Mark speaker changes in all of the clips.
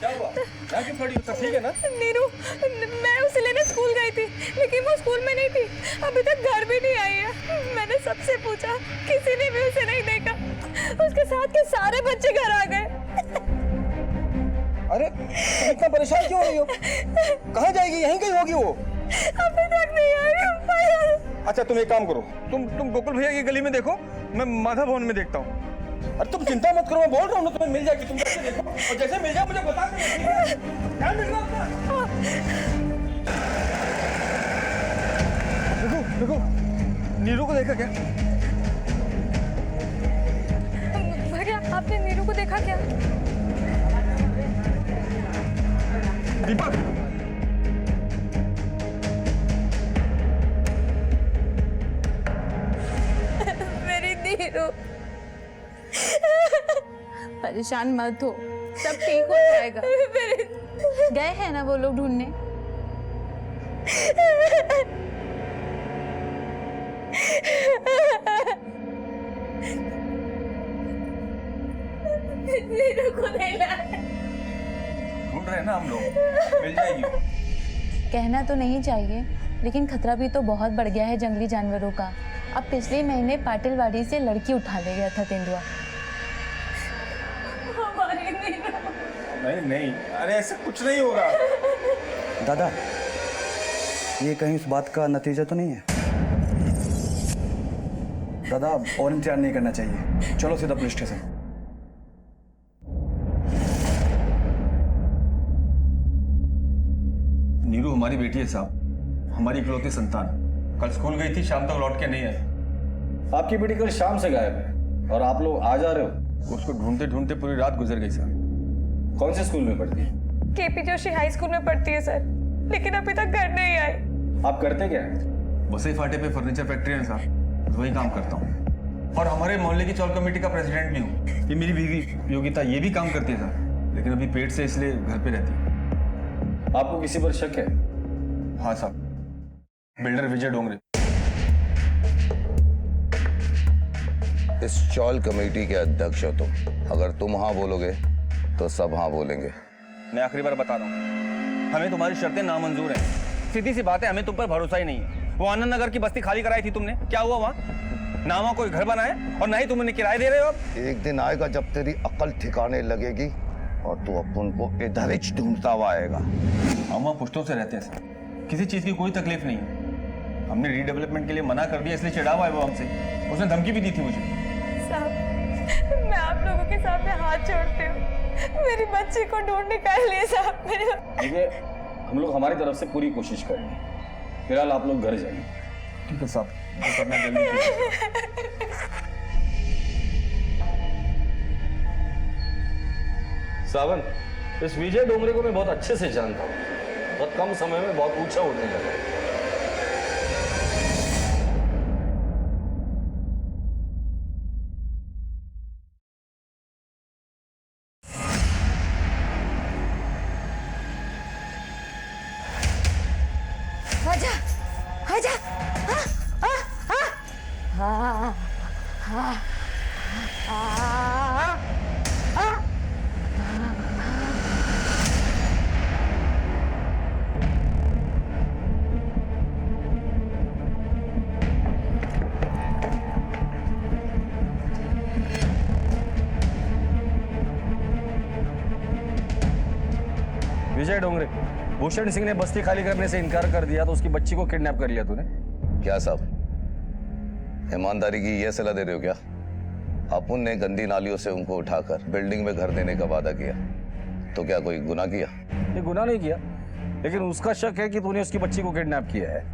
Speaker 1: क्या हुआ? यहाँ क्यों खड़ी हो? सब ठीक है ना?
Speaker 2: नीरू, मैं उसे लेने स्कूल गई थी, लेकिन वो स्कूल में नहीं थी। अभी तक घर भी नहीं आई है। मैंने सबसे पूछा, किसी ने भी उसे नहीं देखा। उसके साथ के सारे बच्चे घर आ गए।
Speaker 1: अरे तुम इतना परेशान क्यों हो रही हो? कहाँ जाएगी? यहीं कहीं होगी वो।
Speaker 2: अभी तक नहीं आई।
Speaker 1: अच्छा तुम एक काम करो, तुम गोकुल भैया की गली में देखो, मैं माधव भवन में देखता हूँ। अरे तुम चिंता मत करो, मैं बोल रहा हूँ ना तुम्हें मिल जाएगी। तुम जैसे देखो और जैसे मिल जाए मुझे बता देना। ध्यान रखना अपना। देखो देखो, नीरू को देखा क्या?
Speaker 2: भैया, आपने नीरू को देखा क्या?
Speaker 1: दीपक,
Speaker 2: मेरी नीरू।
Speaker 3: परेशान मत हो, सब ठीक हो जाएगा। गए हैं ना वो लोग ढूंढने।
Speaker 2: नीरू को नहीं लाया।
Speaker 1: ढूंढ रहे हैं ना हम लोग, मिल जाएगी।
Speaker 3: कहना तो नहीं चाहिए, लेकिन खतरा भी तो बहुत बढ़ गया है जंगली जानवरों का। अब पिछले महीने पाटिलवाड़ी से लड़की उठा ले गया था तेंदुआ।
Speaker 1: नहीं नहीं, अरे ऐसा कुछ नहीं होगा।
Speaker 4: दादा, ये कहीं उस बात का नतीजा तो नहीं है? दादा, और इंतजार नहीं करना चाहिए, चलो सीधा पुलिस स्टेशन।
Speaker 1: नीरू हमारी बेटी है साहब, हमारी इकलौती संतान। कल स्कूल गई थी, शाम तक लौट के नहीं आई।
Speaker 5: आपकी बेटी कल शाम से गायब है और आप लोग आ जा रहे हो।
Speaker 1: उसको ढूंढते ढूंढते पूरी रात गुजर गई सर।
Speaker 5: कौन से स्कूल में पढ़ती है?
Speaker 2: केपी जोशी हाई स्कूल में पढ़ती है सर, लेकिन अभी तक घर नहीं आई।
Speaker 5: आप करते क्या हैं?
Speaker 1: वसई फाटे पे फर्नीचर फैक्ट्री है साहब, वही काम करता हूँ और हमारे मोहल्ले की चौल कमेटी का प्रेसिडेंट भी हूँ। ये मेरी बीवी योगिता, ये भी काम करती है सर, लेकिन अभी पेट से इसलिए घर पे रहती है।
Speaker 5: आपको किसी पर शक है?
Speaker 1: हाँ साहब, बिल्डर विजय डोंगरे।
Speaker 6: इस चौल कमेटी के अध्यक्ष हो तुम। अगर तुम हाँ बोलोगे तो सब हाँ बोलेंगे।
Speaker 1: मैं आखिरी बार बता रहा हूँ, हमें तुम्हारी शर्तें नामंजूर हैं। सीधी सी बात है, हमें तुम पर भरोसा ही नहीं है। वो आनंद नगर की बस्ती खाली कराई थी तुमने, क्या हुआ वहाँ? ना वहाँ कोई घर बना है और ना ही तुम उन्हें किराए दे रहे हो। अब
Speaker 6: एक दिन आएगा जब तेरी अकल ठिकाने लगेगी और तू अपन को इधर ही ढूंढता हुआ आएगा।
Speaker 1: हम वहाँ पुश्तों से रहते हैं सर, किसी चीज़ की कोई तकलीफ नहीं है। हमने रीडेवलपमेंट के लिए मना कर दिया, इसलिए चिढ़ा हुआ है वो हमसे। उसने धमकी भी दी थी मुझे।
Speaker 2: साहब, मैं आप लोगों के सामने हाथ जोड़ती हूँ, मेरी बच्ची को ढूंढ निकालिए साहब।
Speaker 5: देखिए, हम लोग हमारी तरफ से पूरी कोशिश करेंगे। फिलहाल आप लोग घर जाइए।
Speaker 1: ठीक है साहब, जो करना है जल्दी कीजिए।
Speaker 5: सावन, इस विजय डोंगरे को मैं बहुत अच्छे से जानता हूँ। बहुत कम समय में बहुत ऊंचा उड़ने लगा।
Speaker 3: आजा, आजा, हाँ, हाँ,
Speaker 5: विजय डोंगरे, भूषण सिंह ने बस्ती खाली करने से इनकार कर दिया तो उसकी बच्ची को किडनैप कर लिया तूने।
Speaker 6: क्या साहब, ईमानदारी की यह सलाह दे रहे हो क्या? अपन ने गंदी नालियों से उनको उठाकर बिल्डिंग में घर देने का वादा किया, तो क्या कोई गुनाह किया?
Speaker 5: ये गुनाह नहीं किया, लेकिन उसका शक है कि तूने उसकी बच्ची को किडनैप किया है।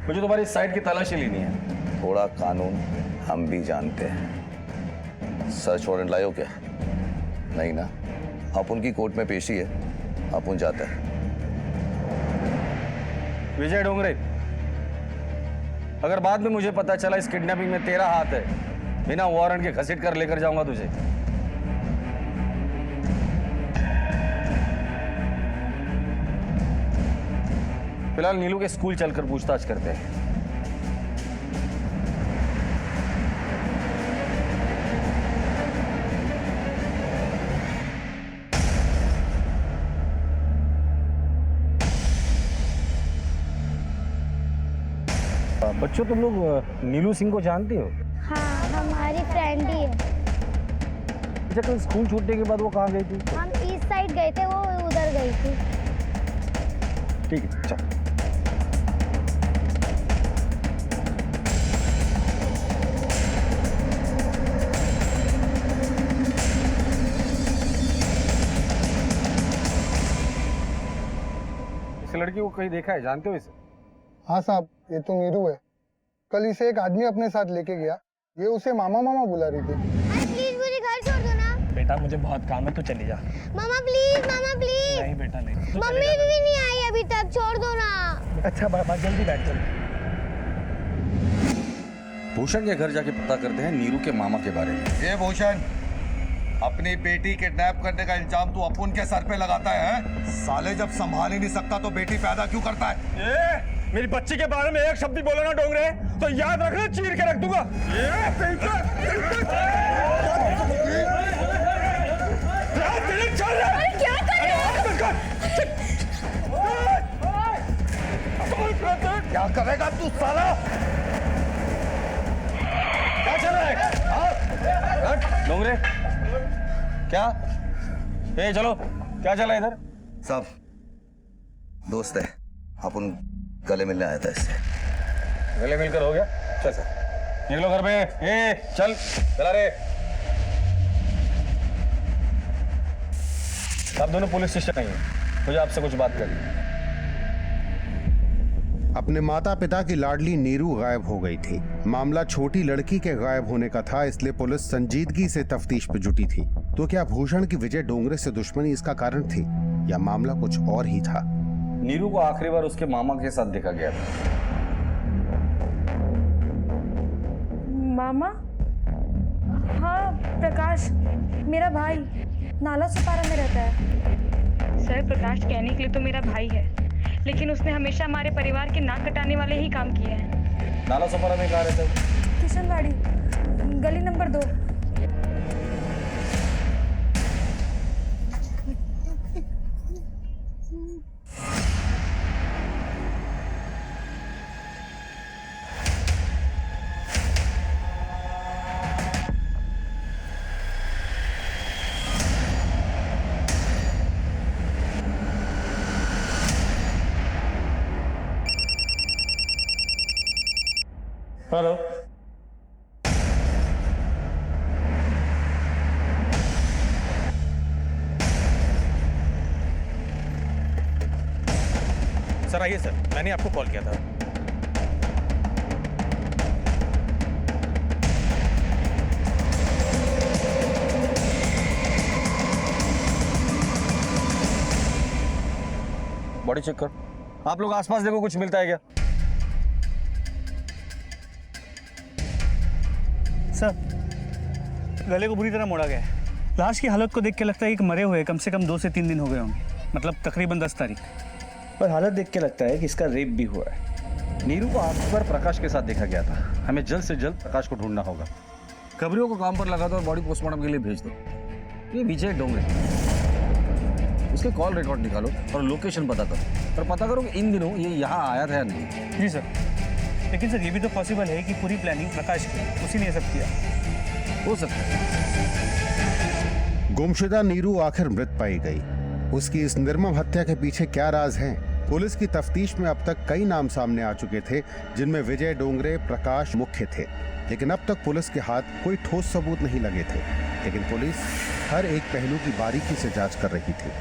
Speaker 5: मुझे तुम्हारी साइड की तलाशी लेनी है।
Speaker 6: थोड़ा कानून हम भी जानते हैं। सर्च वारंट लाए हो क्या? नहीं ना, अपन की कोर्ट में पेशी है, अपन जाते हैं।
Speaker 5: विजय डोंगरे, अगर बाद में मुझे पता चला इस किडनैपिंग में तेरा हाथ है, बिना वारंट के घसीट कर लेकर जाऊंगा तुझे। फिलहाल नीलू के स्कूल चलकर पूछताछ करते हैं। बच्चों तुम लोग नीलू सिंह को जानती हो?
Speaker 7: हाँ, हमारी फ्रेंड ही है।
Speaker 5: अच्छा, कल स्कूल छूटने के बाद वो कहाँ गई थी?
Speaker 7: हम ईस्ट साइड गए थे, वो उधर गई थी।
Speaker 5: ठीक है, चल। इस लड़की को कहीं देखा है? जानते हो इसे?
Speaker 8: हाँ साहब, ये तो नीरू है। कल इसे एक आदमी अपने साथ लेके गया। ये उसे मामा मामा बुला रही थी।
Speaker 7: प्लीज मुझे घर छोड़ दो ना।
Speaker 1: बेटा मुझे बहुत काम है, तू चली जा।
Speaker 7: मामा प्लीज, मामा प्लीज।
Speaker 1: नहीं बेटा नहीं, तू
Speaker 7: मम्मी
Speaker 1: चली जा।
Speaker 7: भी नहीं आई अभी तक, छोड़ दो ना।
Speaker 1: अच्छा बाबा जल्दी बैठ चल।
Speaker 5: भूषण के घर जाके पता करते हैं नीरू के मामा के बारे में।
Speaker 6: ये भूषण, अपनी बेटी किडनैप करने का इल्जाम तू अपुन के सर पे लगाता है? साले जब संभाल ही नहीं सकता तो बेटी पैदा क्यों करता है?
Speaker 1: मेरी बच्ची के बारे में एक शब्द भी बोला ना डोंगरे, तो याद रखना, चीर के रख दूंगा।
Speaker 2: क्या कर रहे हो?
Speaker 6: क्या करेगा तू साला?
Speaker 5: क्या चल रहा है? हाँ? डोंगरे, क्या? ए चलो, क्या चला इधर?
Speaker 6: सब दोस्त है, अपन गले मिलने आया था इससे।
Speaker 5: गले मिलकर हो गया? चल सर, निकलो घर पे। ए चल, चला रे। आप दोनों पुलिस स्टेशन नहीं है, मुझे आपसे कुछ बात करनी है।
Speaker 9: अपने माता पिता की लाडली नीरू गायब हो गई थी। मामला छोटी लड़की के गायब होने का था, इसलिए पुलिस संजीदगी से तफ्तीश पे जुटी थी। तो क्या भूषण की विजय डोंगरे से दुश्मनी इसका कारण थी या मामला कुछ और ही था?
Speaker 5: नीरू को आखिरी बार उसके मामा के साथ देखा गया था।
Speaker 2: मामा? हाँ प्रकाश, मेरा भाई नाला सुपारा में रहता है।
Speaker 10: सर प्रकाश कहने के लिए तो मेरा भाई है, लेकिन उसने हमेशा हमारे परिवार के नाक कटाने वाले ही काम किए हैं।
Speaker 5: नाला सोपारा में कहाँ रहता है?
Speaker 2: किशनवाड़ी, गली नंबर 2।
Speaker 1: हेलो,
Speaker 11: सर आइए सर, मैंने आपको कॉल किया था।
Speaker 5: बॉडी चेक कर। आप लोग आसपास देखो, कुछ मिलता है क्या?
Speaker 11: सर गले को बुरी तरह मोड़ा गया है। लाश की हालत को देख के लगता है कि मरे हुए कम से कम 2 से 3 दिन हो गए होंगे, मतलब तकरीबन 10 तारीख।
Speaker 5: पर हालत देख के लगता है कि इसका रेप भी हुआ है। नीरू को आखिरी बार प्रकाश के साथ देखा गया था। हमें जल्द से जल्द प्रकाश को ढूंढना होगा। खबरियों को काम पर लगा दो और बॉडी पोस्टमार्टम के लिए भेज दो। ये विजय डोंगरे, उसके कॉल रिकॉर्ड निकालो और लोकेशन पता करो, और पता करो कि इन दिनों ये यहाँ आया था या नहीं।
Speaker 11: जी सर, लेकिन सर ये भी तो पॉसिबल है कि पूरी प्लानिंग प्रकाश की, उसी ने ये सब किया।
Speaker 5: हो सकता है।
Speaker 9: गुमशुदा नीरू आखिर मृत पाई गई। उसकी इस निर्मम हत्या के पीछे क्या राज हैं? पुलिस की तफ्तीश में अब तक कई नाम सामने आ चुके थे, जिनमें विजय डोंगरे, प्रकाश मुख्य थे, लेकिन अब तक पुलिस के हाथ कोई ठोस सबूत नहीं लगे थे। लेकिन पुलिस हर एक पहलू की बारीकी से जांच कर रही थी।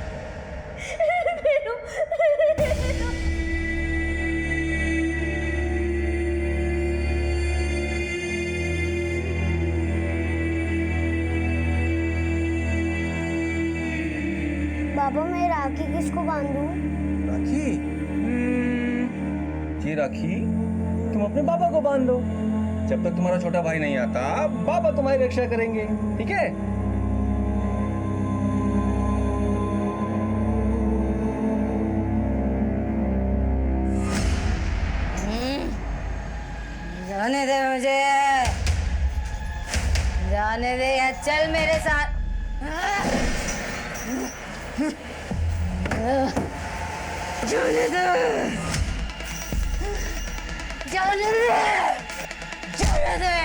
Speaker 7: बाबा मैं राखी किसको बांधूं?
Speaker 1: राखी? ये राखी तुम अपने पापा को बांध दो। जब तक तुम्हारा छोटा भाई नहीं आता, पापा तुम्हारी रक्षा करेंगे, ठीक है?
Speaker 3: जाने दे मुझे, जाने दे या चल मेरे साथ। जाने दे,
Speaker 2: जाने दे, जाने दे।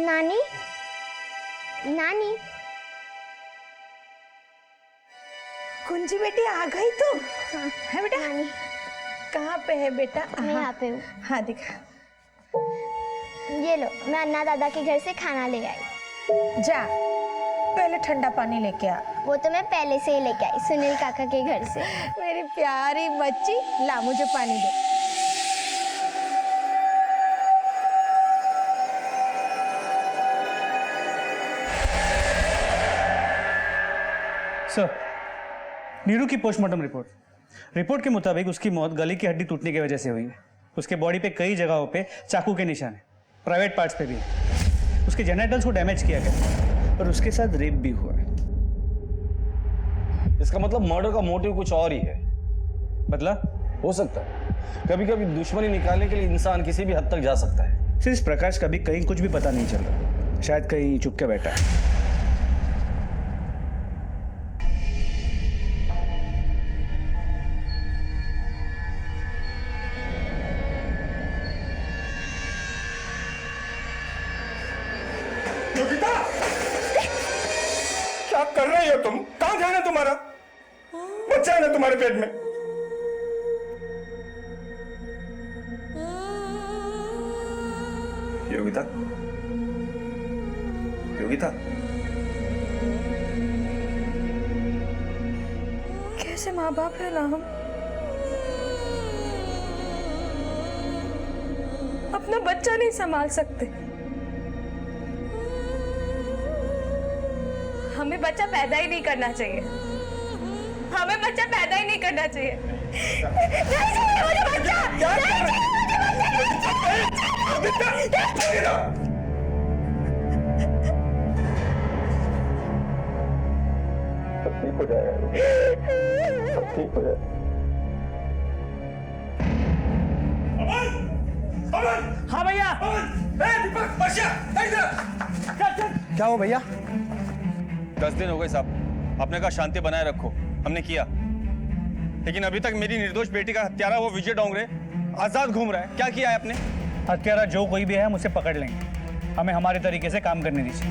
Speaker 7: नानी, नानी,
Speaker 2: कुंजी बेटी आ गई तू? है बेटा?
Speaker 7: नानी,
Speaker 2: कहाँ पे है बेटा?
Speaker 7: मैं यहाँ पे हूँ।
Speaker 2: हाँ दिखा।
Speaker 7: ये लो, मैं अन्ना दादा के घर से खाना ले आई।
Speaker 2: जा, पहले ठंडा पानी लेके आ।
Speaker 7: वो तो मैं पहले से ही लेके आई, सुनील काका के घर से।
Speaker 2: मेरी प्यारी बच्ची, ला मुझे पानी दे।
Speaker 11: सर, नीरू की पोस्टमार्टम रिपोर्ट के मुताबिक उसकी मौत गले की हड्डी टूटने की वजह से हुई है। उसके बॉडी पे कई जगहों पे चाकू के निशान है, प्राइवेट पार्ट्स पे भी है। उसके जेनिटल्स को डैमेज किया गया और उसके साथ रेप भी हुआ है।
Speaker 5: इसका मतलब मर्डर का मोटिव कुछ और ही है।
Speaker 11: मतलब
Speaker 5: हो सकता है कभी कभी दुश्मनी निकालने के लिए इंसान किसी भी हद तक जा सकता है।
Speaker 11: सिर्फ प्रकाश का भी कहीं कुछ भी पता नहीं चल रहा, शायद कहीं चुप के बैठा है।
Speaker 1: क्या कर रही हो तुम? कहां ध्यान है तुम्हारा? बच्चा है ना तुम्हारे पेट में? योगिता, योगिता,
Speaker 2: कैसे माँ बाप है ना हम? अपना बच्चा नहीं संभाल सकते। हमें बच्चा पैदा ही नहीं करना चाहिए। हमें बच्चा पैदा ही नहीं करना चाहिए। नहीं चाहिए मुझे बच्चा। नहीं चाहिए मुझे बच्चा।
Speaker 1: सब ठीक हो जाएगा, सब ठीक हो जाएगा।
Speaker 11: हाँ भैया।
Speaker 1: दीपक, वर्षा,
Speaker 4: क्या हो भैया?
Speaker 1: 10 दिन हो गए साहब, आपने कहा शांति बनाए रखो, हमने किया, लेकिन अभी तक मेरी निर्दोष बेटी का हत्यारा वो विजय डोंगरे आजाद घूम रहा है। क्या किया है आपने?
Speaker 11: हत्यारा जो कोई भी है हम उसे पकड़ लेंगे, हमें हमारे तरीके से काम करने दीजिए।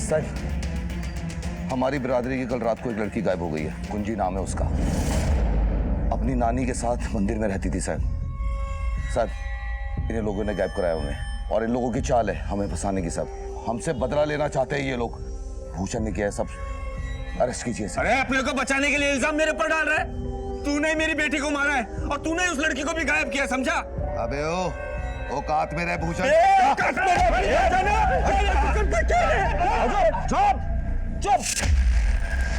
Speaker 6: सर, हमारी बिरादरी की कल रात को एक लड़की गायब हो गई है। कुंजी नाम है उसका। अपनी नानी के साथ मंदिर में रहती थी सर। सर, इन्हें लोगों ने गायब कराया उन्हें, और इन लोगों की चाल है हमें फंसाने की। सब हमसे बदला लेना चाहते हैं ये लोग। भूषण ने किया है, सब अरेस्ट कीजिए सर।
Speaker 1: अरे अपने को बचाने के लिए इल्जाम मेरे पर डाल रहा है। तूने मेरी बेटी को मारा है और तूने उस लड़की को भी गायब किया, समझा?
Speaker 6: अबे ओ औकात में रह भूषण।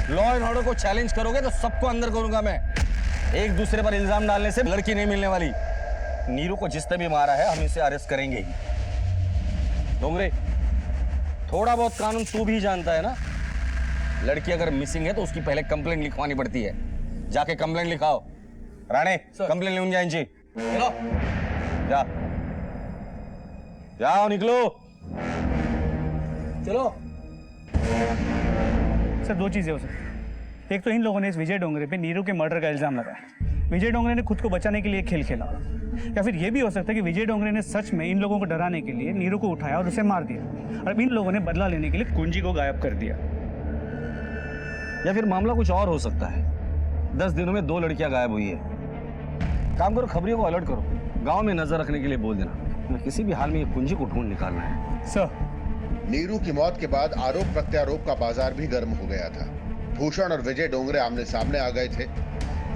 Speaker 5: लॉ एंड ऑर्डर को चैलेंज करोगे तो सबको अंदर करूंगा मैं। एक दूसरे पर इल्जाम डालने से लड़की नहीं मिलने वाली। नीरू को जिसने भी मारा है हम इसे अरेस्ट करेंगे ही। डोंगरे, थोड़ा बहुत कानून तू भी जानता है ना। लड़की अगर मिसिंग है तो उसकी पहले कंप्लेंट लिखवानी पड़ती है। जाके कंप्लेंट लिखाओ। राणे, कंप्लेंट लिखूं जाए जी। चलो जा, जाओ, निकलो, चलो।
Speaker 11: सर, दो चीजें हो सकती। एक तो इन लोगों ने इस विजय डोंगरे पे नीरू के मर्डर का इल्जाम लगाया। विजय डोंगरे ने खुद को बचाने के लिए खेल खेला, या फिर यह भी हो सकता है कि विजय डोंगरे ने सच में इन लोगों को डराने के लिए नीरू को उठाया और उसे मार दिया, और इन लोगों ने बदला लेने के लिए कुंजी को गायब कर दिया।
Speaker 5: या फिर मामला कुछ और हो सकता है। 10 दिनों में 2 लड़कियां गायब हुई है। काम करो, खबरियों को अलर्ट करो, गांव में नजर रखने के लिए बोल देना। किसी भी हाल में ये कुंजी को ढूंढ निकालना है।
Speaker 11: सर,
Speaker 9: नीरू की मौत के बाद आरोप प्रत्यारोप का बाजार भी गर्म हो गया था। भूषण और विजय डोंगरे आमने सामने आ गए थे,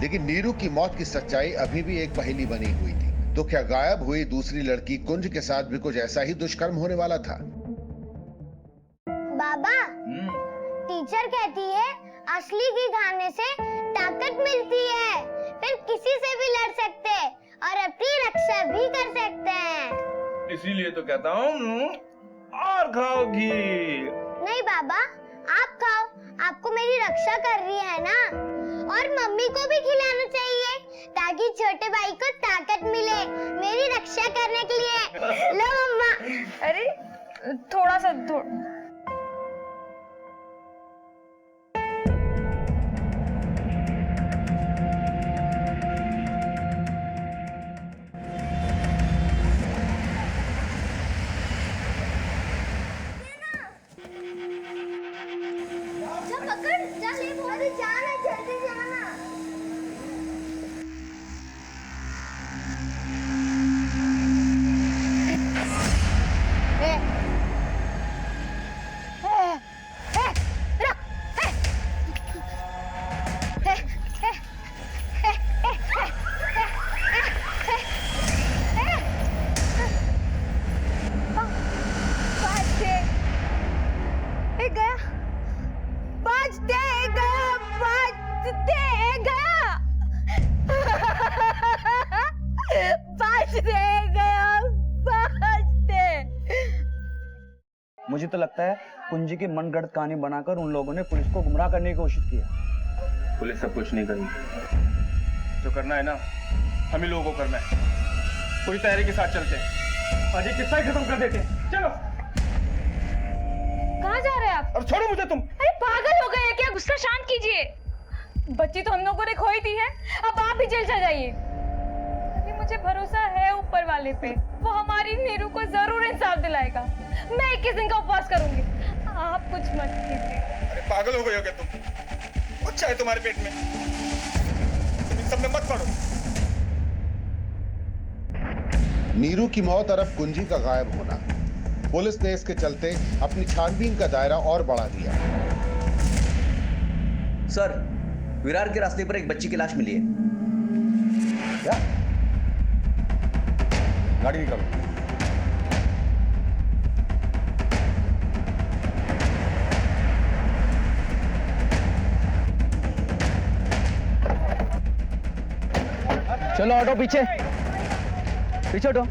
Speaker 9: लेकिन नीरू की मौत की सच्चाई अभी भी एक पहेली बनी हुई थी। तो क्या गायब हुई दूसरी लड़की कुंज के साथ भी कुछ ऐसा ही दुष्कर्म होने वाला था?
Speaker 7: बाबा, टीचर कहती है असली घी खाने से ताकत मिलती है, फिर किसी से भी लड़ सकते हैं और अपनी रक्षा भी कर सकते हैं।
Speaker 1: इसीलिए तो कहता हूँ और खाओ घी।
Speaker 7: नहीं बाबा, आप खाओ, आपको मेरी रक्षा कर रही है ना। और मम्मी को भी खिलाना चाहिए ताकि छोटे भाई को ताकत मिले मेरी रक्षा करने के लिए। लो मम्मा।
Speaker 2: अरे थोड़ा सा
Speaker 7: पकड़, जल्दी जाना, जल्दी जाना।
Speaker 4: मुझे तो लगता है कुंजी की मनगढ़ंत कहानी बनाकर उन लोगों ने पुलिस को गुमराह करने की कोशिश की है।
Speaker 1: पुलिस सब कुछ नहीं करेगी। जो करना है ना, हम ही लोगों को करना है। पूरी तैयारी के साथ चलते हैं, आज ये किस्सा ही खत्म कर देते हैं। चलो।
Speaker 2: कहाँ जा रहे हैं आप?
Speaker 1: और छोड़ो मुझे तुम।
Speaker 2: अरे पागल हो गए क्या? गुस्सा शांत कीजिए। बच्ची तो हम लोगों ने खोई दी है, अब आप भी जेल चले जाइए। अभी मुझे भरोसा है ऊपर वाले पे, वो हमारी नीरू को जरूर इंसाफ दिलाएगा। मैं 21 दिन का उपवास करूंगी, आप कुछ मत कीजिए।
Speaker 1: अरे पागल हो गए हो क्या तुम? कुछ है तुम्हारे पेट में? तुम इन सब में मत पड़ो।
Speaker 9: नीरू की मौत और अब कुंजी का गायब होना, पुलिस ने इसके चलते अपनी छानबीन का दायरा और बढ़ा दिया।
Speaker 4: सर, विरार के रास्ते पर एक बच्ची की लाश मिली है।
Speaker 5: क्या? गाड़ी निकालो।
Speaker 4: चलो ऑटो पीछे ऑटो।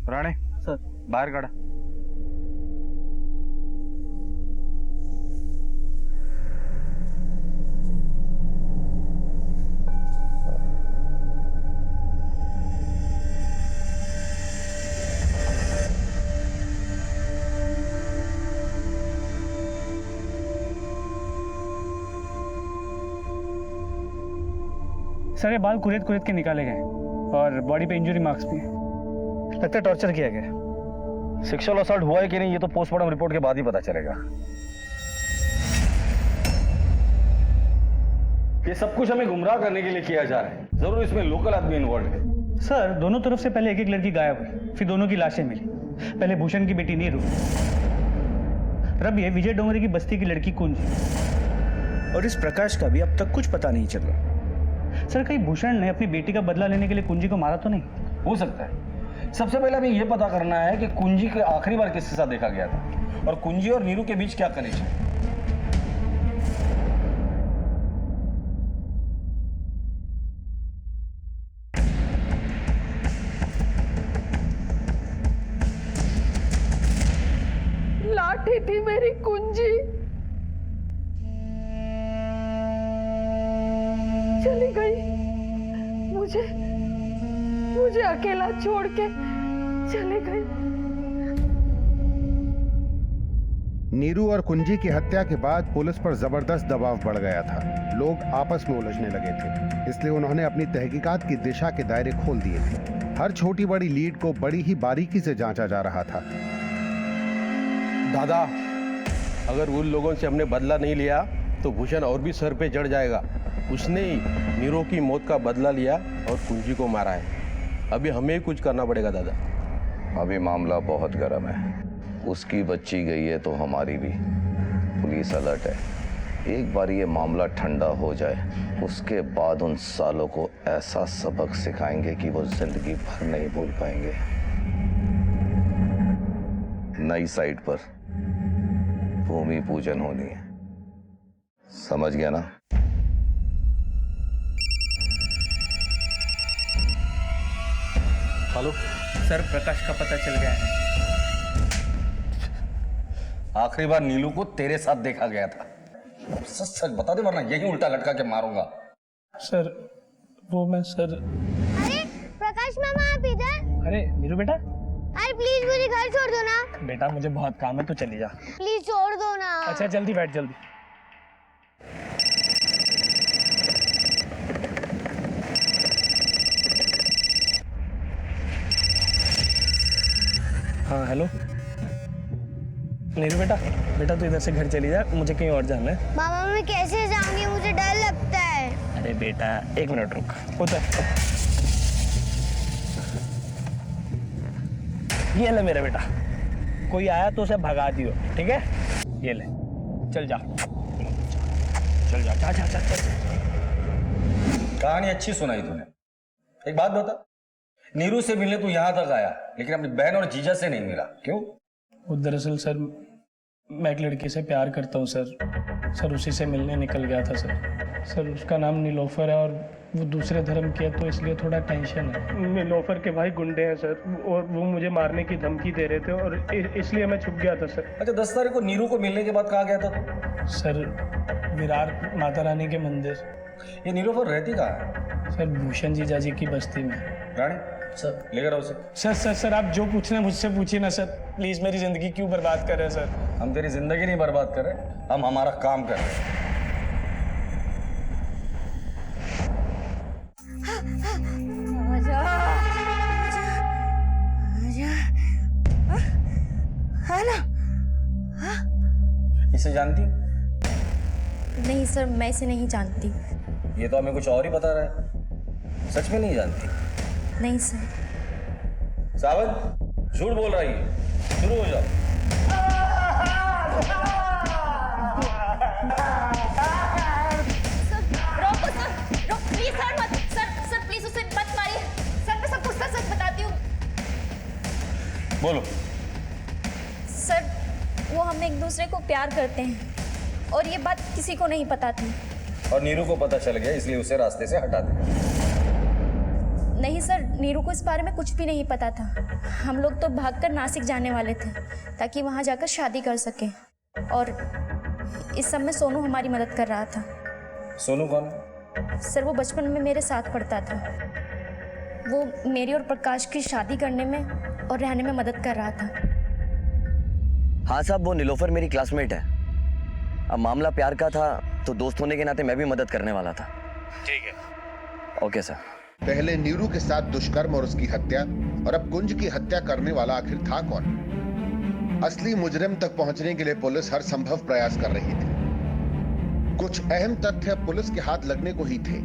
Speaker 5: राणे
Speaker 4: सर,
Speaker 5: बाहर काढा।
Speaker 11: सर, ये बाल कुरेद के निकाले गए और बॉडी पे इंजरी मार्क्स भी हैं। लगता है टॉर्चर किया गया।
Speaker 5: सेक्सुअल असॉल्ट हुआ है कि नहीं ये तो पोस्टमार्टम रिपोर्ट के बाद ही पता चलेगा। ये सब कुछ हमें गुमराह करने के लिए किया जा रहा है। जरूर इसमें लोकल आदमी इन्वॉल्व है।
Speaker 11: सर, दोनों तरफ से पहले एक लड़की गायब हुई, फिर दोनों की लाशें मिली। पहले भूषण की बेटी नीरू, अब ये विजय डोंगरे की बस्ती की लड़की कुंजी।
Speaker 4: और इस प्रकाश का भी अब तक कुछ पता नहीं चल रहा।
Speaker 11: सर, कहीं भूषण ने अपनी बेटी का बदला लेने के लिए कुंजी को मारा तो नहीं?
Speaker 5: हो सकता है। सबसे पहले हमें यह पता करना है कि कुंजी को आखिरी बार किसके साथ देखा गया था और कुंजी और नीरू के बीच क्या कनेक्शन है।
Speaker 2: लाठी थी मेरी कुंजी, चली गई। मुझे अकेला छोड़ के चली गई।
Speaker 9: नीरू और कुंजी की हत्या के बाद पुलिस पर जबरदस्त दबाव बढ़ गया था। लोग आपस में उलझने लगे थे, इसलिए उन्होंने अपनी तहकीकात की दिशा के दायरे खोल दिए थे। हर छोटी बड़ी लीड को बड़ी ही बारीकी से जांचा जा रहा था।
Speaker 12: दादा, अगर उन लोगों से हमने बदला नहीं लिया तो भूषण और भी सर पे चढ़ जाएगा। उसने ही नीरो की मौत का बदला लिया और कुंजी को मारा है। अभी हमें ही कुछ करना पड़ेगा दादा।
Speaker 6: अभी मामला बहुत गर्म है। उसकी बच्ची गई है तो हमारी भी। पुलिस अलर्ट है। एक बार ये मामला ठंडा हो जाए, उसके बाद उन सालों को ऐसा सबक सिखाएंगे कि वो जिंदगी भर नहीं भूल पाएंगे। नई साइट पर भूमि पूजन होनी है, समझ गया ना?
Speaker 5: हेलो
Speaker 1: सर, प्रकाश का पता चल गया है। आखिरी बार नीलू को तेरे साथ देखा गया था। सच सच बता दे, वरना यही उल्टा लटका के मारूंगा।
Speaker 11: सर वो मैं सर।
Speaker 7: अरे प्रकाश मामा, आप इधर?
Speaker 11: अरे नीरू बेटा।
Speaker 7: अरे प्लीज मुझे घर छोड़ दो ना।
Speaker 11: बेटा मुझे बहुत काम है, तू चली जा।
Speaker 7: प्लीज छोड़ दो ना।
Speaker 11: अच्छा जल्दी बैठ, जल्दी। हाँ हेलो नीरू बेटा। बेटा तू इधर से घर चली जा, मुझे कहीं और जाना है।
Speaker 7: मामा मैं कैसे जाऊंगी, मुझे डर लगता है।
Speaker 11: अरे बेटा 1 मिनट रुक। उतर। ये ले मेरा बेटा, कोई आया तो उसे भगा दियो, ठीक है? ये ले, चल जा, चल जा, जा जा जा, जा।
Speaker 1: कहानी अच्छी सुनाई तूने। एक बात बता, नीरू से मिलने तू यहाँ तक आया, लेकिन अपनी बहन और जीजा से नहीं मिला, क्यों?
Speaker 11: वो दरअसल सर मैं एक लड़की से प्यार करता हूँ सर। सर उसी से मिलने निकल गया था सर। सर उसका नाम नीलोफर है और वो दूसरे धर्म की है, तो इसलिए थोड़ा टेंशन है। नीलोफर के भाई गुंडे हैं सर, और वो मुझे मारने की धमकी दे रहे थे, और इसलिए मैं छुप गया था सर।
Speaker 1: अच्छा 10 तारीख को नीरू को मिलने के बाद कहाँ गया था तू?
Speaker 11: सर विरार माता रानी के मंदिर।
Speaker 1: ये नीलोफर रहती कहाँ है?
Speaker 11: सर भूषण जीजा जी की बस्ती में।
Speaker 1: रानी सर लेकर आओ उसे।
Speaker 11: सर सर सर आप जो पूछना है मुझसे पूछिए ना सर। प्लीज मेरी जिंदगी क्यों बर्बाद कर रहे हैं सर?
Speaker 1: हम तेरी जिंदगी नहीं बर्बाद कर रहे, हम हमारा काम कर रहे हैं। इसे जानती?
Speaker 3: नहीं सर, मैं इसे नहीं जानती।
Speaker 1: ये तो हमें कुछ और ही बता रहा है। सच में नहीं जानती?
Speaker 3: नहीं सर।
Speaker 1: सावन झूठ बोल रही है, शुरू हो जाओ।
Speaker 3: रोको सर, प्लीज सर मत, सर प्लीज उसे मत मारिए। सर मैं सब कुछ सच बताती हूँ।
Speaker 1: बोलो।
Speaker 3: सर वो हम एक दूसरे को प्यार करते हैं और ये बात किसी को नहीं पता थी।
Speaker 1: और नीरू को पता चल गया, इसलिए उसे रास्ते से हटा दिया।
Speaker 3: नहीं सर, नीरू को इस बारे में कुछ भी नहीं पता था। हम लोग तो भागकर नासिक जाने वाले थे ताकि वहाँ जाकर शादी कर सके, और इस सब में सोनू हमारी मदद कर रहा था।
Speaker 1: सोनू कौन?
Speaker 3: सर वो बचपन में मेरे साथ पढ़ता था। वो मेरी और प्रकाश की शादी करने में और रहने में मदद कर रहा था।
Speaker 13: हाँ साहब, वो नीलोफर मेरी क्लासमेट है। अब मामला प्यार का था तो दोस्त होने के नाते मैं भी मदद करने वाला था।
Speaker 11: ठीक है।
Speaker 13: Okay sir.
Speaker 9: पहले नीरू के साथ दुष्कर्म और उसकी हत्या, और अब कुंज की हत्या करने वाला आखिर था कौन? असली मुजरिम तक पहुंचने के लिए पुलिस हर संभव प्रयास कर रही थी। कुछ अहम तथ्य पुलिस के हाथ लगने को ही थे।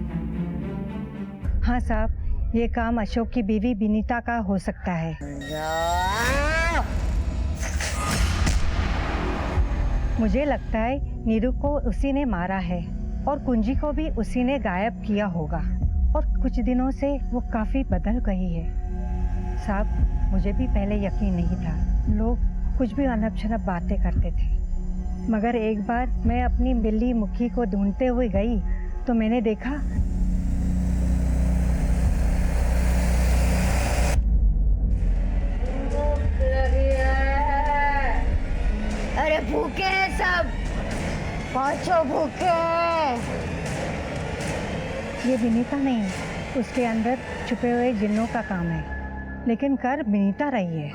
Speaker 14: हाँ साहब, ये काम अशोक की बीवी विनीता का हो सकता है। मुझे लगता है नीरू को उसी ने मारा है और कुंजी को भी उसी ने गायब किया होगा, और कुछ दिनों से वो काफी बदल गई है। साहब मुझे भी पहले यकीन नहीं था, लोग कुछ भी अनब शनब बातें करते थे, मगर एक बार मैं अपनी बिल्ली मुखी को ढूंढते हुए गई तो मैंने देखा
Speaker 7: अरे भूखे हैं सब, पहुंचो भूखे।
Speaker 14: ये विनीता नहीं, उसके अंदर छुपे हुए जिन्नों का काम है, लेकिन कर विनीता रही है।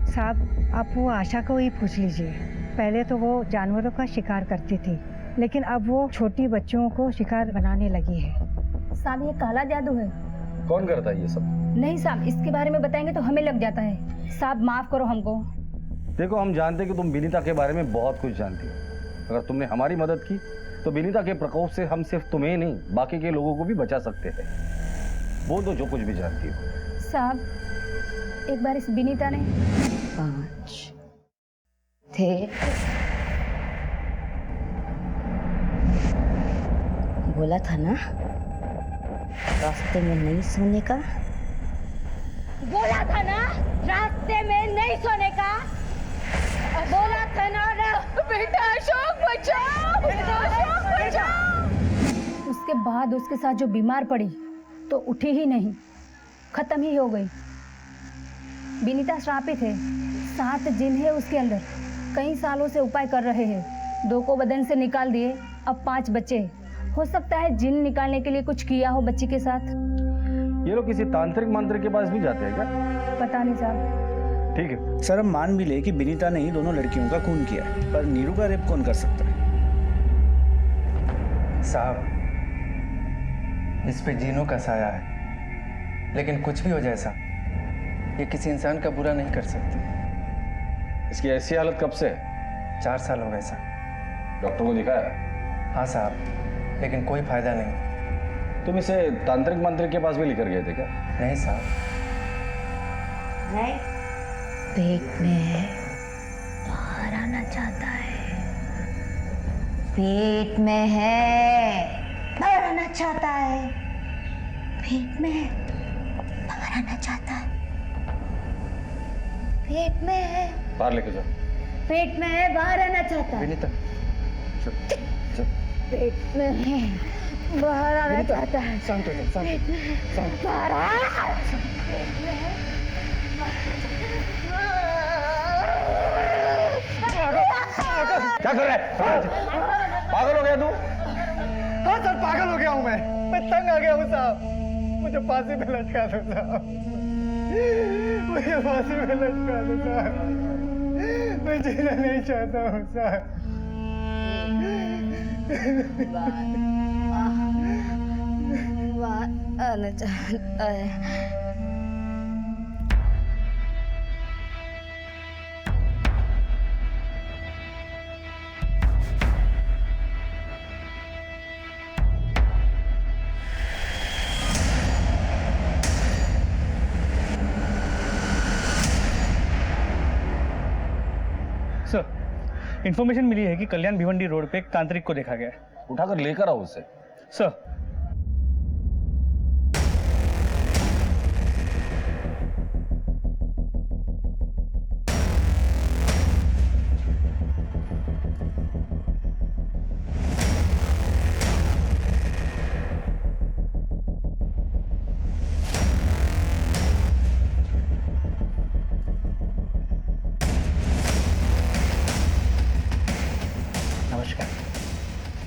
Speaker 14: साहब आप वो आशा को ही पूछ लीजिए। पहले तो वो जानवरों का शिकार करती थी, लेकिन अब वो छोटी बच्चों को शिकार बनाने लगी है।
Speaker 3: साहब ये काला जादू है।
Speaker 1: कौन करता है ये सब?
Speaker 3: नहीं साहब, इसके बारे में बताएंगे तो हमें लग जाता है। साहब माफ करो हमको।
Speaker 5: देखो, हम जानते कि तुम विनीता के बारे में बहुत कुछ जानती हो। अगर तुमने हमारी मदद की तो विनीता के प्रकोप से हम सिर्फ तुम्हें नहीं बाकी के लोगों को भी बचा सकते हैं। बोल दो जो कुछ भी जानती हो।
Speaker 2: साहब, एक बार इस विनीता ने
Speaker 3: 5 थे। बोला था ना रास्ते में नहीं सोने का।
Speaker 2: बोला था ना रास्ते में नहीं सोने का। बोला था ना बेटा अशोक बचाओ, बेटा अशोक बचाओ। उसके बाद उसके साथ जो बीमार पड़ी तो उठी ही नहीं, खत्म ही हो गई। विनीता श्रापित है, 7 जिन है उसके अंदर। कई सालों से उपाय कर रहे हैं, 2 को बदन से निकाल दिए, अब 5 बच्चे। हो सकता है जिन निकालने के लिए कुछ किया हो बच्ची के साथ।
Speaker 5: ये लोग किसी तांत्रिक मंत्र के पास भी जाते हैं क्या?
Speaker 2: पता नहीं साहब।
Speaker 5: ठीक है
Speaker 11: सर, हम मान भी ले कि विनीता ने ही दोनों लड़कियों का खून किया है, पर नीरू का रेप कौन कर सकता है?
Speaker 15: साहब, इस पे जीनों का साया है, लेकिन कुछ भी हो जैसा, ये किसी इंसान का बुरा नहीं कर सकती।
Speaker 5: इसकी ऐसी हालत कब से है?
Speaker 15: 4 साल हो गए साहब।
Speaker 5: डॉक्टर को दिखाया?
Speaker 15: हाँ साहब, लेकिन कोई फायदा नहीं।
Speaker 5: तुम इसे तांत्रिक मंत्र के पास भी लेकर गए थे क्या?
Speaker 15: नहीं साहब।
Speaker 3: पेट में बाहर आना चाहता है, पेट में है, बाहर आना चाहता है, पेट में बाहर आना चाहता है, पेट में है,
Speaker 5: बाहर लेके जाओ।
Speaker 3: पेट में है, बाहर आना चाहता है,
Speaker 15: विनीता,
Speaker 3: पेट में है, बाहर आना चाहता है,
Speaker 15: शांत हो जाओ, शांत हो जाओ।
Speaker 3: बाहर आ, पेट में है,
Speaker 5: क्या कर रहा है? पागल हो गया तू?
Speaker 8: हाँ सर, पागल हो गया हूँ मैं तंग आ गया हूँ साहब। मुझे फांसी पे लटका दो साहब, मुझे फांसी पे लटका दो साहब। मैं जीना नहीं चाहता हूँ साहब।
Speaker 3: बाहर आना चाहता है।
Speaker 11: सर, इन्फॉर्मेशन मिली है कि कल्याण भिवंडी रोड पे एक तांत्रिक को देखा गया है।
Speaker 5: उठाकर लेकर आओ उसे।
Speaker 11: सर,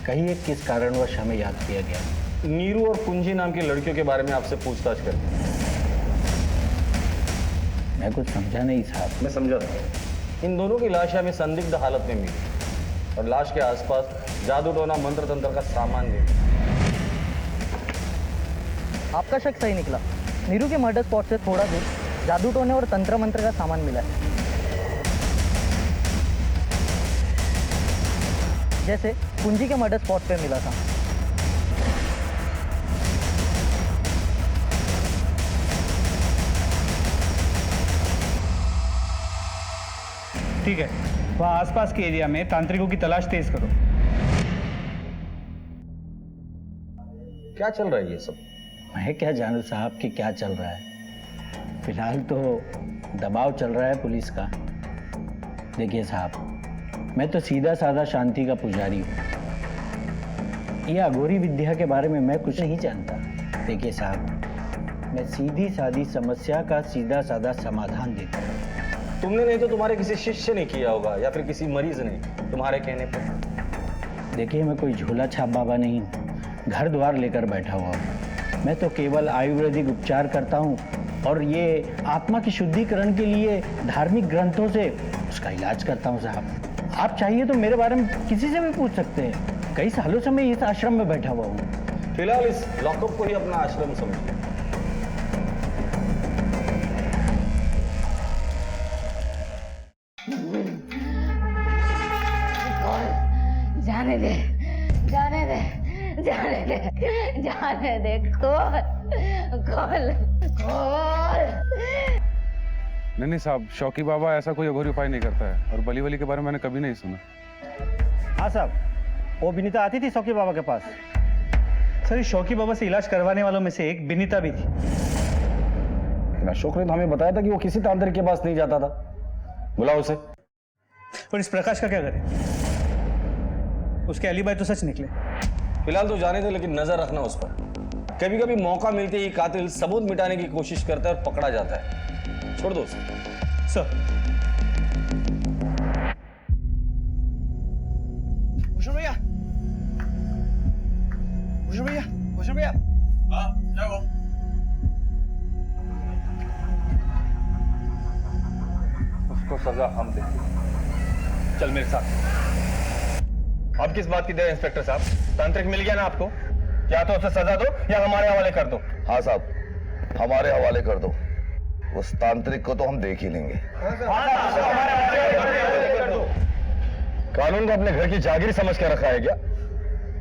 Speaker 16: कहिए किस कारणवश हमें याद किया गया?
Speaker 5: नीरू और कुंजी नाम की लड़कियों के बारे में आपसे पूछताछ कर।
Speaker 16: मैं कुछ समझा नहीं साहब।
Speaker 5: मैं समझा था। इन दोनों की लाश हमें संदिग्ध हालत में मिली और लाश के आसपास जादू टोना मंत्र तंत्र का सामान मिला।
Speaker 17: आपका शक सही निकला। नीरू के मर्डर स्पॉट से थोड़ा दूर जादू टोने और तंत्र मंत्र का सामान मिला है, जैसे कुंजी के मर्डर स्पॉट पे मिला था।
Speaker 11: ठीक है, वहाँ आसपास के एरिया में तांत्रिकों की तलाश तेज करो।
Speaker 5: क्या चल रहा है ये सब?
Speaker 16: मैं क्या जानूं साहब कि क्या चल रहा है। फिलहाल तो दबाव चल रहा है पुलिस का। देखिए साहब, मैं तो सीधा साधा शांति का पुजारी हूँ। ये अघोरी विद्या के बारे में मैं कुछ नहीं जानता। देखिए साहब, मैं सीधी सादी समस्या का सीधा साधा समाधान देता हूँ।
Speaker 5: तुमने नहीं तो तुम्हारे किसी शिष्य ने किया होगा या फिर किसी मरीज ने तुम्हारे कहने पर।
Speaker 16: देखिए, मैं कोई झोला छाप बाबा नहीं, घर द्वार लेकर बैठा हुआ हूँ। मैं तो केवल आयुर्वेदिक उपचार करता हूँ और ये आत्मा की शुद्धिकरण के लिए धार्मिक ग्रंथों से उसका इलाज करता हूँ साहब। आप चाहिए तो मेरे बारे में किसी से भी पूछ सकते हैं। कई सालों से मैं इस आश्रम में बैठा हुआ हूँ।
Speaker 5: फिलहाल इस लॉकअप को ही अपना आश्रम समझिए।
Speaker 18: आने दे, खोल
Speaker 5: नहीं साहब, शौकी बाबा ऐसा कोई अघोरी उपाय नहीं करता है, और बली वली के बारे में मैंने कभी नहीं सुना।
Speaker 11: हाँ साहब, वो विनीता आती थी शौकी बाबा के पास। सर, इस शौकी बाबा से इलाज करवाने वालों में से एक विनीता भी थी।
Speaker 5: अशोक ने तो हमें बताया था कि वो किसी तांत्रिक के पास नहीं जाता था। बुलाओ उसे।
Speaker 11: और इस प्रकाश का क्या करें? उसके एलिबाई तो सच निकले।
Speaker 5: फिलहाल तो जाने दो, लेकिन नजर रखना उस पर। कभी कभी मौका मिलते ही कातिल सबूत मिटाने की कोशिश करता है और पकड़ा जाता है। छोड़ दो उसे।
Speaker 11: सर।
Speaker 4: भूषण भैया, भूषण भैया, भूषण भैया।
Speaker 1: हाँ, क्या हुआ? उसको सजा हम देंगे। चल मेरे साथ। अब किस बात की देर इंस्पेक्टर साहब? तांत्रिक मिल गया ना आपको? या तो उसे सजा दो या हमारे हवाले कर दो।
Speaker 6: हाँ साहब, हमारे हवाले कर दो। उस तांत्रिक को तो हम देख ही लेंगे।
Speaker 1: कानून को अपने घर की जागीर समझ कर रखा है क्या?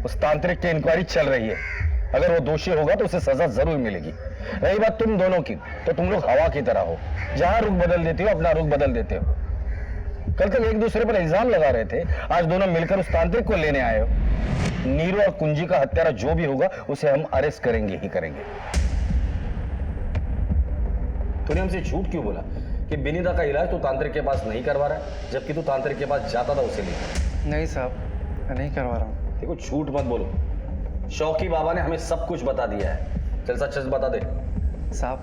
Speaker 1: उस तांत्रिक की इंक्वायरी चल रही है। अगर वो दोषी होगा तो उसे सजा जरूर मिलेगी। रही बात तुम दोनों की, तो तुम लोग हवा की तरह हो, जहां रुख बदल देते हो अपना रुख बदल देते हो। कल तक एक दूसरे पर इल्जाम लगा रहे थे, आज दोनों मिलकर उस तांत्रिक को लेने आए हो। नीरू और कुंजी का हत्यारा जो भी होगा उसे हम अरेस्ट करेंगे ही करेंगे।
Speaker 5: तूने हमसे झूठ क्यों बोला कि विनीता का इलाज तू तांत्रिक के पास नहीं करवा रहा है, जबकि तू तांत्रिक के पास जाता था उसे लिए?
Speaker 15: नहीं साहब, मैं नहीं करवा रहा हूँ।
Speaker 5: देखो, झूठ मत बोलो। शौकी बाबा ने हमें सब कुछ बता दिया है। चल सच सच बता दे।
Speaker 15: साहब,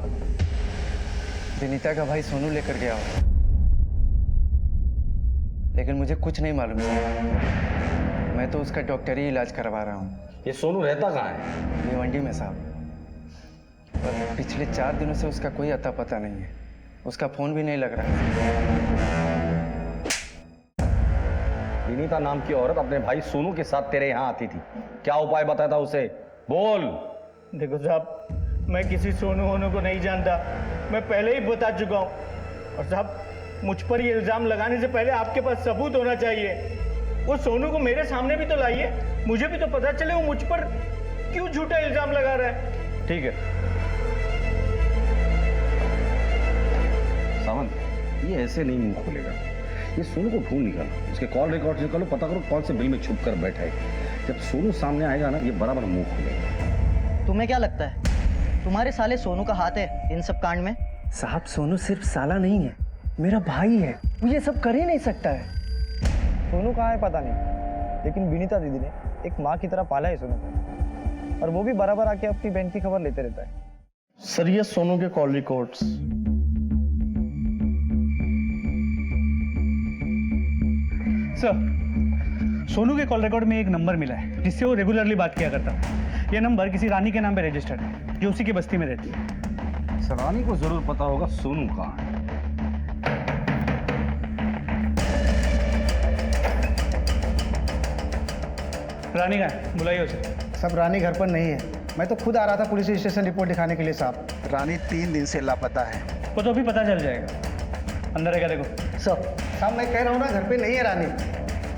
Speaker 15: विनीता का भाई सोनू लेकर गया हो, लेकिन मुझे कुछ नहीं मालूम साहब। मैं तो उसका डॉक्टरी इलाज करवा रहा हूँ।
Speaker 5: ये सोनू रहता कहाँ है?
Speaker 15: भिवंडी में साहब। पर पिछले 4 दिनों से उसका कोई अता पता नहीं है। उसका फोन भी नहीं लग रहा है।
Speaker 5: विनीता नाम की औरत अपने भाई सोनू के साथ तेरे यहाँ आती थी। क्या उपाय बताया था उसे? बोल।
Speaker 8: देखो साहब, मैं किसी सोनू होनू को नहीं जानता। मैं पहले ही बता चुका हूँ। और साहब, मुझ पर ये इल्जाम लगाने से पहले आपके पास सबूत होना चाहिए। वो सोनू को मेरे सामने भी तो लाइए, मुझे भी तो पता चले वो मुझ पर क्यों झूठा इल्जाम लगा रहा है।
Speaker 5: ठीक है सावंत, ये ऐसे नहीं मुंह खोलेगा। ये सोनू को ढूंढ निकालो, उसके कॉल रिकॉर्ड निकालो, पता करो कौन से बिल में छुप कर बैठा है। जब सोनू सामने आएगा ना, ये बराबर मुंह खोलेगा।
Speaker 17: तुम्हें क्या लगता है तुम्हारे साले सोनू का हाथ है इन सब कांड में?
Speaker 11: साहब, सोनू सिर्फ साला नहीं है, मेरा भाई है। वो ये सब कर ही नहीं सकता है।
Speaker 8: सोनू कहाँ है पता नहीं, लेकिन विनीता दीदी ने एक माँ की तरह पाला है सोनू को, और वो भी बराबर आके अपनी बहन की खबर लेते रहता है।
Speaker 12: सर, ये सोनू के कॉल रिकॉर्ड्स।
Speaker 11: सर, सोनू के कॉल रिकॉर्ड में एक नंबर मिला है जिससे वो रेगुलरली बात किया करता है। ये नंबर किसी रानी के नाम पे रजिस्टर्ड है, जो उसी की बस्ती में रहती है।
Speaker 5: सर, रानी को जरूर पता होगा सोनू कहाँ है।
Speaker 11: रानी कहाँ है? बुलाइए उसे।
Speaker 8: सब रानी घर पर नहीं है। मैं तो खुद आ रहा था पुलिस स्टेशन रिपोर्ट दिखाने के लिए साहब।
Speaker 4: रानी 3 दिन से लापता है।
Speaker 11: वो तो अभी पता चल जाएगा। अंदर है क्या? देखो
Speaker 8: साहब, मैं कह रहा हूँ ना, घर पे नहीं है रानी।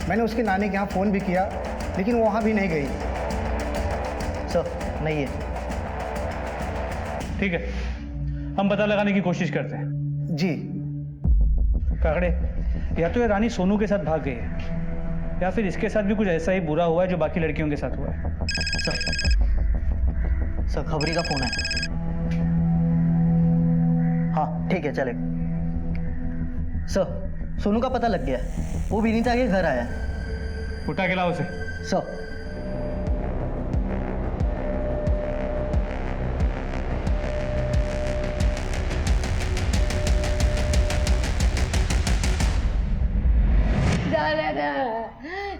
Speaker 8: मैंने उसकी नानी के यहाँ फ़ोन भी किया, लेकिन वो वहाँ भी नहीं गई।
Speaker 17: सर, नहीं है।
Speaker 11: ठीक है, हम पता लगाने की कोशिश करते हैं।
Speaker 8: जी।
Speaker 11: काकड़े, या तो ये रानी सोनू के साथ भाग गई है, या फिर इसके साथ भी कुछ ऐसा ही बुरा हुआ है जो बाकी लड़कियों के साथ हुआ है।
Speaker 17: सर, खबरी का फोन है। हाँ ठीक है, चले। सर, सोनू का पता लग गया है। वो विनीता के घर आया है।
Speaker 11: उठा के लाओ उसे।
Speaker 17: सर।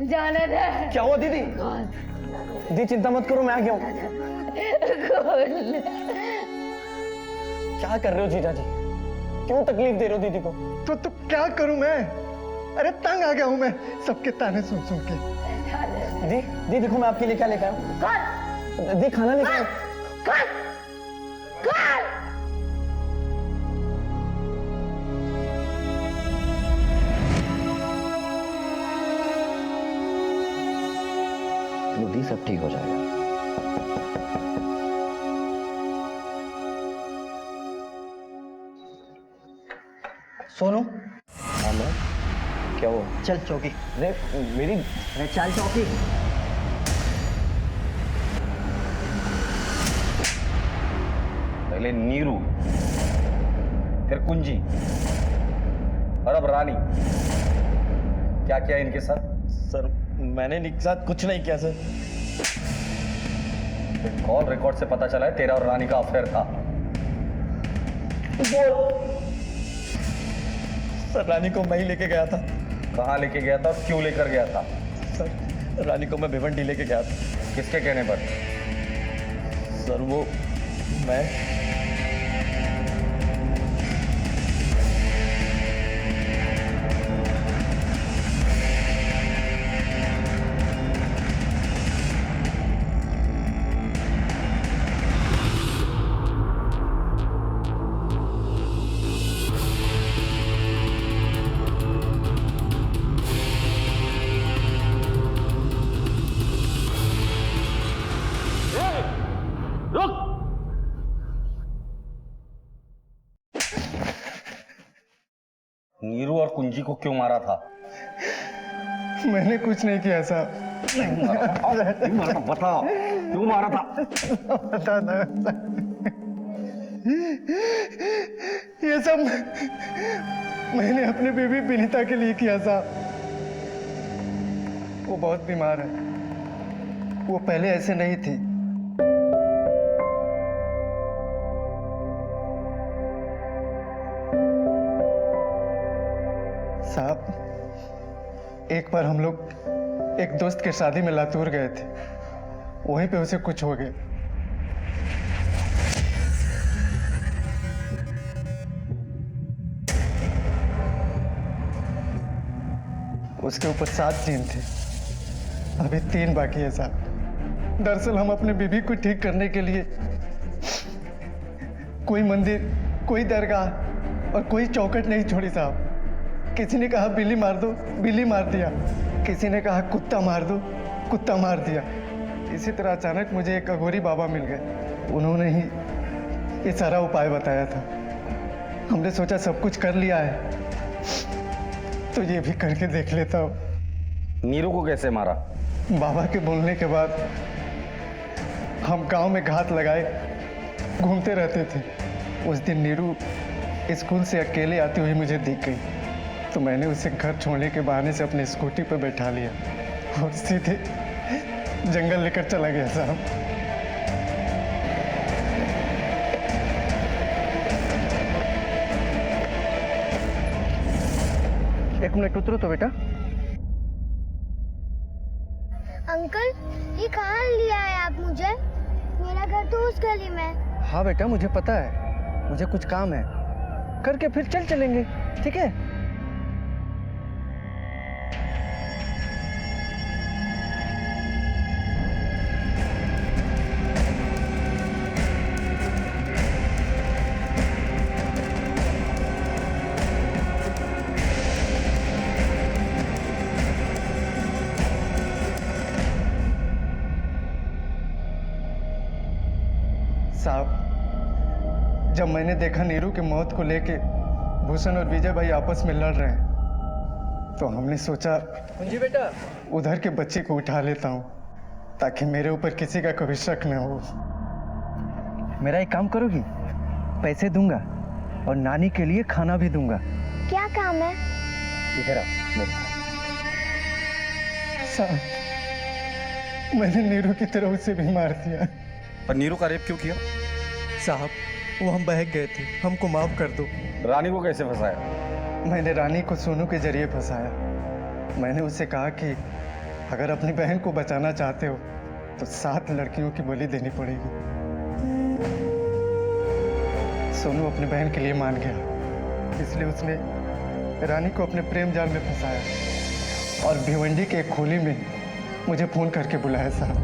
Speaker 18: जाने दे।
Speaker 8: क्या हुआ दीदी? दीदी चिंता मत करो, मैं आ गया हूँ। क्या कर रहे हो जीजा जी? क्यों तकलीफ दे रहे हो दीदी को? तो क्या करूं मैं? अरे तंग आ गया हूं मैं सबके ताने सुन सुन के। दी देखो, मैं आपके लिए क्या लेकर आया हूं। दी खाना लेकर आया।
Speaker 13: दी सब ठीक हो जाएगा।
Speaker 17: सोनू
Speaker 13: हाँ मैं क्या हुआ?
Speaker 17: चल चौकी।
Speaker 13: अरे मेरी
Speaker 17: अरे चल चौकी।
Speaker 5: पहले नीरू, फिर कुंजी और अब रानी। क्या किया इनके साथ?
Speaker 8: सर मैंने इनके साथ कुछ नहीं किया सर।
Speaker 5: कॉल रिकॉर्ड से पता चला है तेरा और रानी का अफेयर था।
Speaker 8: सर रानी को मैं ही लेके गया था।
Speaker 5: कहाँ लेके गया था और क्यों लेकर गया था?
Speaker 8: सर रानी को मैं भिवंडी लेके गया था।
Speaker 5: किसके कहने पर?
Speaker 8: सर वो मैं
Speaker 5: नीरू और कुंजी को क्यों मारा था?
Speaker 8: मैंने कुछ नहीं किया साहब।
Speaker 5: क्यों मारा था? बताओ क्यों मारा था?
Speaker 8: बता ना। ये सब मैंने अपनी बीवी विनीता के लिए किया साहब। वो बहुत बीमार है। वो पहले ऐसे नहीं थी। साहब एक बार हम लोग एक दोस्त के शादी में लातूर गए थे। वहीं पे उसे कुछ हो गया। उसके ऊपर 7 दिन थे, अभी 3 बाकी है साहब। दरअसल हम अपने बीवी को ठीक करने के लिए कोई मंदिर, कोई दरगाह और कोई चौखट नहीं छोड़ी साहब। किसी ने कहा बिल्ली मार दो, बिल्ली मार दिया। किसी ने कहा कुत्ता मार दो, कुत्ता मार दिया। इसी तरह अचानक मुझे एक अघोरी बाबा मिल गए। उन्होंने ही ये सारा उपाय बताया था। हमने सोचा सब कुछ कर लिया है तो ये भी करके देख लेता हूँ।
Speaker 5: नीरू को कैसे मारा?
Speaker 8: बाबा के बोलने के बाद हम गांव में घात लगाए घूमते रहते थे। उस दिन नीरू स्कूल से अकेले आती हुई मुझे दिख गई, तो मैंने उसे घर छोड़ने के बहाने से अपनी स्कूटी पर बैठा लिया और सीधे जंगल लेकर चला गया साहब। एक मिनट उतरो तो बेटा।
Speaker 7: अंकल ये कहाँ लिया है आप मुझे? मेरा घर तो उस गली में है।
Speaker 8: हाँ बेटा मुझे पता है, मुझे कुछ काम है, करके फिर चलेंगे, ठीक है? साहब जब मैंने देखा नीरू की मौत को लेके भूषण और विजय भाई आपस में लड़ रहे हैं, तो हमने सोचा जी बेटा उधर के बच्चे को उठा लेता हूँ ताकि मेरे ऊपर किसी का कभी शक न हो। मेरा एक काम करोगी? पैसे दूंगा और नानी के लिए खाना भी दूंगा।
Speaker 7: क्या काम है?
Speaker 8: इधर आओ मेरे साथ। मैंने नीरू की तरह उसे भी मार दिया।
Speaker 5: पर नीरू का रेप क्यों किया?
Speaker 8: साहब वो हम बहक गए थे, हमको माफ कर दो।
Speaker 5: रानी को कैसे फंसाया?
Speaker 8: मैंने रानी को सोनू के जरिए फंसाया। मैंने उससे कहा कि अगर अपनी बहन को बचाना चाहते हो तो 7 लड़कियों की बलि देनी पड़ेगी। सोनू अपनी बहन के लिए मान गया, इसलिए उसने रानी को अपने प्रेम जाल में फंसाया और भिवंडी के एक खोली में मुझे फोन करके बुलाया साहब।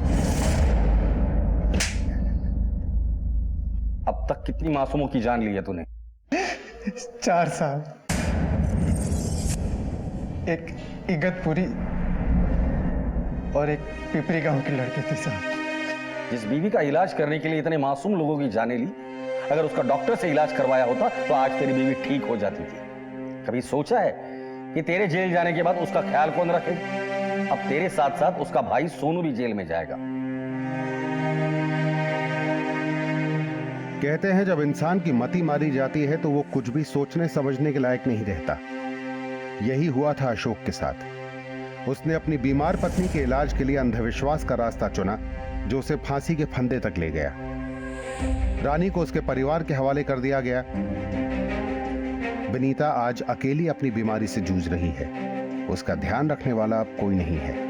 Speaker 5: अब तक कितनी मासूमों की जान ली है तूने?
Speaker 8: 4 साल। एक इगतपुरी और एक पिपरी गांव की लड़की थी साहब।
Speaker 5: जिस बीवी का इलाज करने के लिए इतने मासूम लोगों की जाने ली, अगर उसका डॉक्टर से इलाज करवाया होता तो आज तेरी बीवी ठीक हो जाती थी। कभी सोचा है कि तेरे जेल जाने के बाद उसका ख्याल कौन रखेगा? अब तेरे साथ साथ उसका भाई सोनू भी जेल में जाएगा।
Speaker 9: कहते हैं जब इंसान की मति मारी जाती है तो वो कुछ भी सोचने समझने के लायक नहीं रहता। यही हुआ था अशोक के साथ। उसने अपनी बीमार पत्नी के इलाज के लिए अंधविश्वास का रास्ता चुना, जो उसे फांसी के फंदे तक ले गया। रानी को उसके परिवार के हवाले कर दिया गया। विनीता आज अकेली अपनी बीमारी से जूझ रही है। उसका ध्यान रखने वाला अब कोई नहीं है।